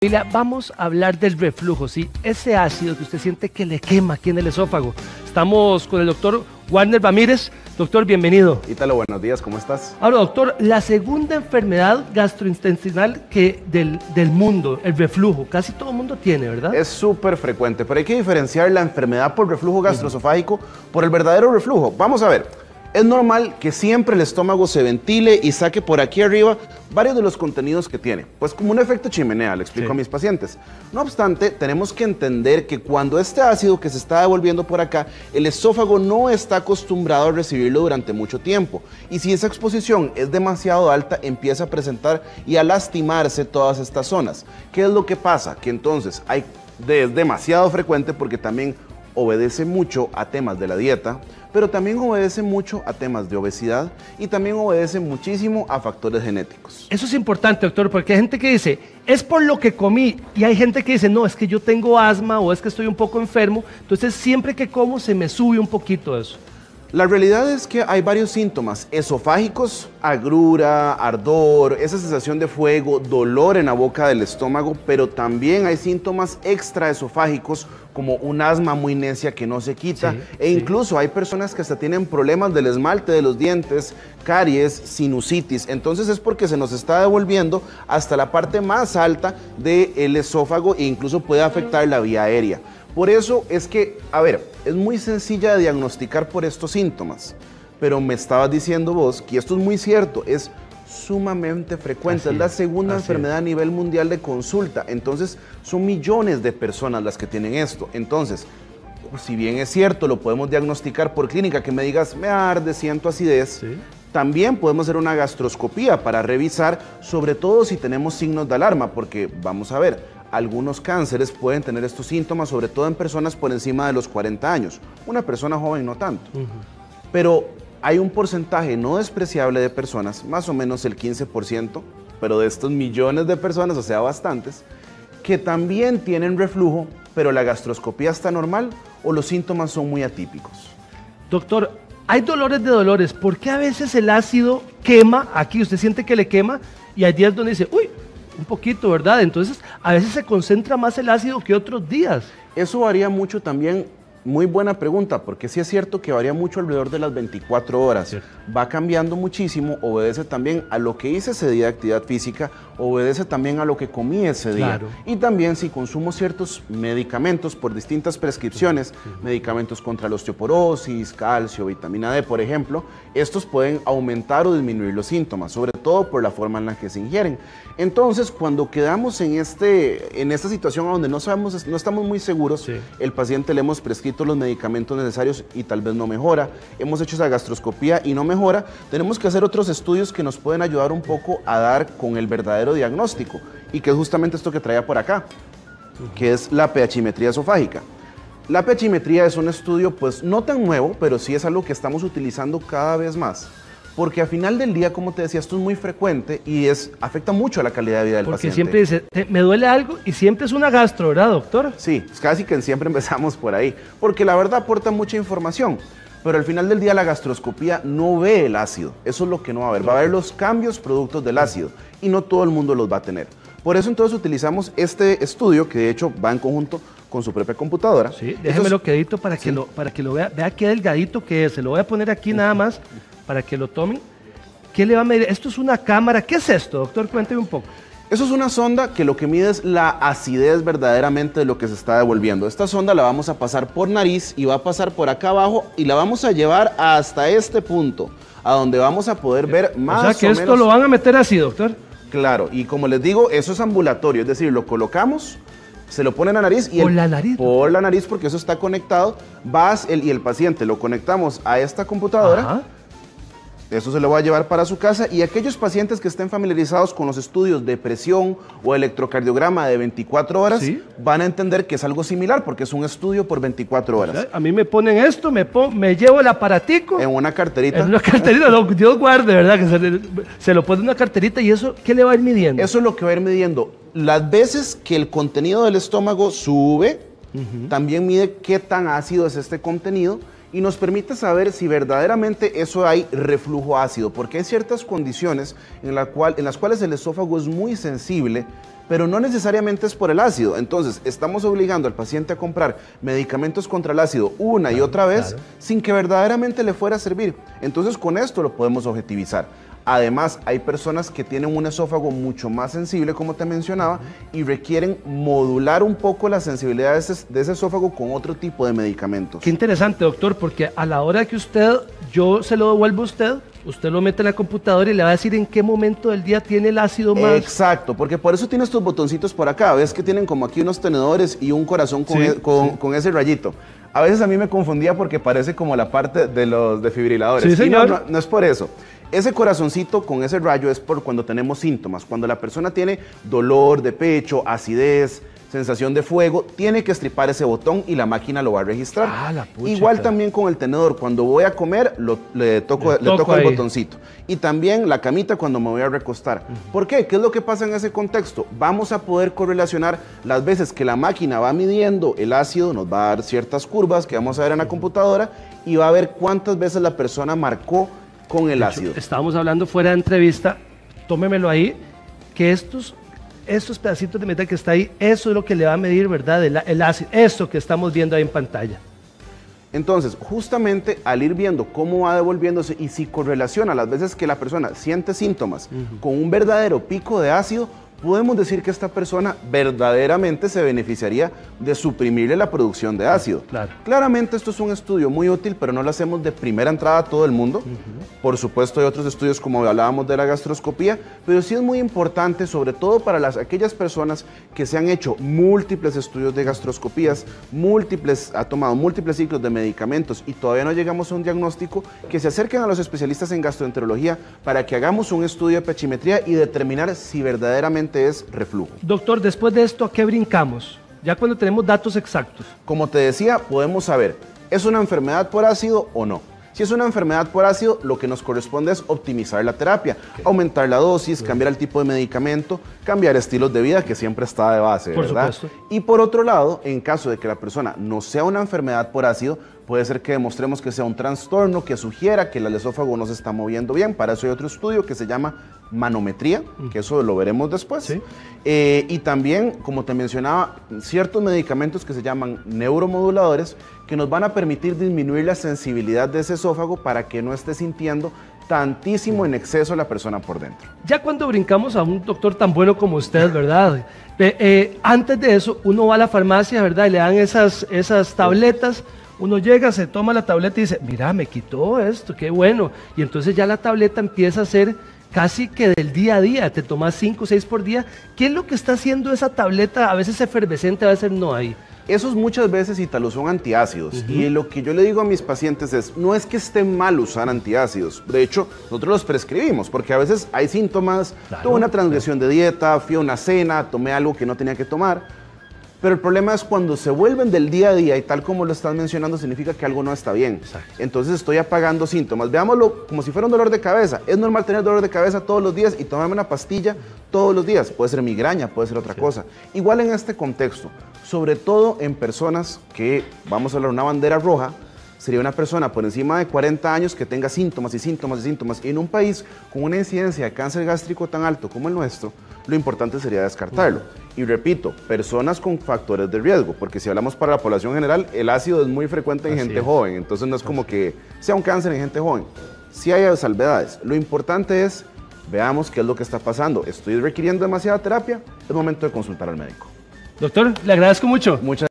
Familia, vamos a hablar del reflujo, ¿sí? Ese ácido que usted siente que le quema aquí en el esófago. Estamos con el doctor Warner Ramírez. Doctor, bienvenido. Ítalo, buenos días, ¿cómo estás? Ahora, doctor, la segunda enfermedad gastrointestinal del mundo, el reflujo, casi todo el mundo tiene, ¿verdad? Es súper frecuente, pero hay que diferenciar la enfermedad por reflujo gastroesofágico por el verdadero reflujo. Vamos a ver. Es normal que siempre el estómago se ventile y saque por aquí arriba varios de los contenidos que tiene, pues como un efecto chimenea, le explico a mis pacientes. No obstante, tenemos que entender que cuando este ácido que se está devolviendo por acá, el esófago no está acostumbrado a recibirlo durante mucho tiempo. Y si esa exposición es demasiado alta, empieza a presentar y a lastimarse todas estas zonas. ¿Qué es lo que pasa? Que entonces es demasiado frecuente porque también obedece mucho a temas de la dieta, pero también obedece mucho a temas de obesidad y también obedece muchísimo a factores genéticos. Eso es importante, doctor, porque hay gente que dice, es por lo que comí, y hay gente que dice, no, es que yo tengo asma o es que estoy un poco enfermo, entonces siempre que como se me sube un poquito eso. La realidad es que hay varios síntomas esofágicos, agrura, ardor, esa sensación de fuego, dolor en la boca del estómago, pero también hay síntomas extraesofágicos como un asma muy necia que no se quita, incluso hay personas que hasta tienen problemas del esmalte de los dientes, caries, sinusitis. Entonces es porque se nos está devolviendo hasta la parte más alta del esófago e incluso puede afectar la vía aérea. Por eso es que, a ver, es muy sencilla de diagnosticar por estos síntomas, pero me estabas diciendo vos que esto es muy cierto, es sumamente frecuente, es la segunda enfermedad a nivel mundial de consulta, entonces son millones de personas las que tienen esto. Entonces, si bien es cierto, lo podemos diagnosticar por clínica, que me digas, me arde, siento acidez, también podemos hacer una gastroscopía para revisar, sobre todo si tenemos signos de alarma, porque vamos a ver, algunos cánceres pueden tener estos síntomas, sobre todo en personas por encima de los 40 años. Una persona joven no tanto. Pero hay un porcentaje no despreciable de personas, más o menos el 15%, pero de estos millones de personas, o sea, bastantes, que también tienen reflujo, pero la gastroscopía está normal o los síntomas son muy atípicos. Doctor, hay dolores de dolores. ¿Por qué a veces el ácido quema? Aquí usted siente que le quema y hay días donde dice, uy, un poquito, ¿verdad? Entonces, a veces se concentra más el ácido que otros días. Eso varía mucho también. Muy buena pregunta, porque sí es cierto que varía mucho alrededor de las 24 horas. Sí. Va cambiando muchísimo, obedece también a lo que hice ese día de actividad física, obedece también a lo que comí ese día. Y también si consumo ciertos medicamentos por distintas prescripciones, medicamentos contra la osteoporosis, calcio, vitamina D, por ejemplo, estos pueden aumentar o disminuir los síntomas, sobre todo por la forma en la que se ingieren. Entonces, cuando quedamos en esta situación donde no estamos muy seguros, el paciente le hemos prescrito los medicamentos necesarios y tal vez no mejora, hemos hecho esa gastroscopía y no mejora, tenemos que hacer otros estudios que nos pueden ayudar un poco a dar con el verdadero diagnóstico, y que es justamente esto que traía por acá, que es la pH-metría esofágica. La pH-metría es un estudio pues no tan nuevo, pero sí es algo que estamos utilizando cada vez más. Porque al final del día, como te decía, esto es muy frecuente y afecta mucho a la calidad de vida del paciente. Porque siempre dice, me duele algo y siempre es una gastro, ¿verdad, doctor? Sí, casi que siempre empezamos por ahí, porque la verdad aporta mucha información, pero al final del día la gastroscopía no ve el ácido, eso es lo que no va a ver, va a ver los cambios productos del ácido y no todo el mundo los va a tener. Por eso entonces utilizamos este estudio, que de hecho va en conjunto con su propia computadora. Sí, déjemelo quedito para que lo vea, vea qué delgadito que es, se lo voy a poner aquí nada más, para que lo tomen. ¿Qué le va a medir? Esto es una cámara. ¿Qué es esto, doctor? Cuénteme un poco. Eso es una sonda que lo que mide es la acidez verdaderamente de lo que se está devolviendo. Esta sonda la vamos a pasar por nariz y va a pasar por acá abajo y la vamos a llevar hasta este punto, a donde vamos a poder ver más o menos... O sea que esto lo van a meter así, doctor. Claro, y como les digo, eso es ambulatorio, es decir, lo colocamos, se lo pone en la nariz y... ¿Por la nariz? Por la nariz, porque eso está conectado, y el paciente lo conectamos a esta computadora. Ajá. Eso se lo va a llevar para su casa, y aquellos pacientes que estén familiarizados con los estudios de presión o electrocardiograma de 24 horas van a entender que es algo similar porque es un estudio por 24 horas. O sea, a mí me ponen esto, me llevo el aparatico. En una carterita. En una carterita, no, Dios guarde, ¿verdad? Que se lo pone en una carterita, y eso, ¿qué le va a ir midiendo? Eso es lo que va a ir midiendo. Las veces que el contenido del estómago sube, también mide qué tan ácido es este contenido, y nos permite saber si verdaderamente eso hay reflujo ácido, porque hay ciertas condiciones en las cuales el esófago es muy sensible pero no necesariamente es por el ácido. Entonces, estamos obligando al paciente a comprar medicamentos contra el ácido una y otra vez sin que verdaderamente le fuera a servir. Entonces, con esto lo podemos objetivizar. Además, hay personas que tienen un esófago mucho más sensible, como te mencionaba, y requieren modular un poco la sensibilidad de ese esófago con otro tipo de medicamentos. Qué interesante, doctor, porque a la hora que yo se lo devuelvo a usted lo mete en la computadora y le va a decir en qué momento del día tiene el ácido más. Exacto, porque por eso tiene estos botoncitos por acá. Ves que tienen como aquí unos tenedores y un corazón con ese rayito. A veces a mí me confundía porque parece como la parte de los desfibriladores. Sí, señor. No es por eso. Ese corazoncito con ese rayo es por cuando tenemos síntomas. Cuando la persona tiene dolor de pecho, acidez, sensación de fuego, tiene que estripar ese botón y la máquina lo va a registrar. La pucha, Igual también con el tenedor, cuando voy a comer, le toco el botoncito. Y también la camita cuando me voy a recostar. ¿Por qué? ¿Qué es lo que pasa en ese contexto? Vamos a poder correlacionar las veces que la máquina va midiendo el ácido, nos va a dar ciertas curvas que vamos a ver en la computadora y va a ver cuántas veces la persona marcó con el ácido. Estábamos hablando fuera de entrevista, tómemelo ahí, que estos pedacitos de metal que está ahí, eso es lo que le va a medir, ¿verdad? El ácido, esto que estamos viendo ahí en pantalla. Entonces, justamente al ir viendo cómo va devolviéndose y si correlaciona las veces que la persona siente síntomas con un verdadero pico de ácido, podemos decir que esta persona verdaderamente se beneficiaría de suprimirle la producción de ácido. Claro. Claramente esto es un estudio muy útil, pero no lo hacemos de primera entrada a todo el mundo. Por supuesto hay otros estudios como hablábamos de la gastroscopía, pero sí es muy importante, sobre todo para aquellas personas que se han hecho múltiples estudios de gastroscopías, ha tomado múltiples ciclos de medicamentos y todavía no llegamos a un diagnóstico, que se acerquen a los especialistas en gastroenterología para que hagamos un estudio de pechimetría y determinar si verdaderamente es reflujo. Doctor, después de esto, ¿a qué brincamos? Ya cuando tenemos datos exactos. Como te decía, podemos saber, ¿es una enfermedad por ácido o no? Si es una enfermedad por ácido, lo que nos corresponde es optimizar la terapia, aumentar la dosis, cambiar el tipo de medicamento, cambiar estilos de vida, que siempre está de base, ¿verdad? Por supuesto. Y por otro lado, en caso de que la persona no sea una enfermedad por ácido, puede ser que demostremos que sea un trastorno que sugiera que el esófago no se está moviendo bien. Para eso hay otro estudio que se llama manometría, que eso lo veremos después. ¿Sí? Y también, como te mencionaba, ciertos medicamentos que se llaman neuromoduladores que nos van a permitir disminuir la sensibilidad de ese esófago para que no esté sintiendo tantísimo en exceso la persona por dentro. Ya cuando brincamos a un doctor tan bueno como usted, ¿verdad? Antes de eso, uno va a la farmacia, ¿verdad? Y le dan esas tabletas. Uno llega, se toma la tableta y dice, mira, me quitó esto, qué bueno. Y entonces ya la tableta empieza a ser casi que del día a día, te tomas 5 o 6 por día. ¿Qué es lo que está haciendo esa tableta? A veces efervescente, a veces no hay. Esos muchas veces, Ítalo, son antiácidos. Y lo que yo le digo a mis pacientes es, no es que esté mal usar antiácidos. De hecho, nosotros los prescribimos, porque a veces hay síntomas, tuve una transgresión de dieta, fui a una cena, tomé algo que no tenía que tomar. Pero el problema es cuando se vuelven del día a día y tal como lo estás mencionando, significa que algo no está bien. Exacto. Entonces estoy apagando síntomas. Veámoslo como si fuera un dolor de cabeza. Es normal tener dolor de cabeza todos los días y tomarme una pastilla todos los días. Puede ser migraña, puede ser otra cosa. Igual en este contexto, sobre todo en personas que, vamos a hablar, una bandera roja, sería una persona por encima de 40 años que tenga síntomas y síntomas y síntomas. Y en un país con una incidencia de cáncer gástrico tan alto como el nuestro, lo importante sería descartarlo. Y repito, personas con factores de riesgo, porque si hablamos para la población general, el ácido es muy frecuente en gente joven, entonces no es como que sea un cáncer en gente joven. Sí hay salvedades. Lo importante es, veamos qué es lo que está pasando. ¿Estoy requiriendo demasiada terapia? Es momento de consultar al médico. Doctor, le agradezco mucho. Muchas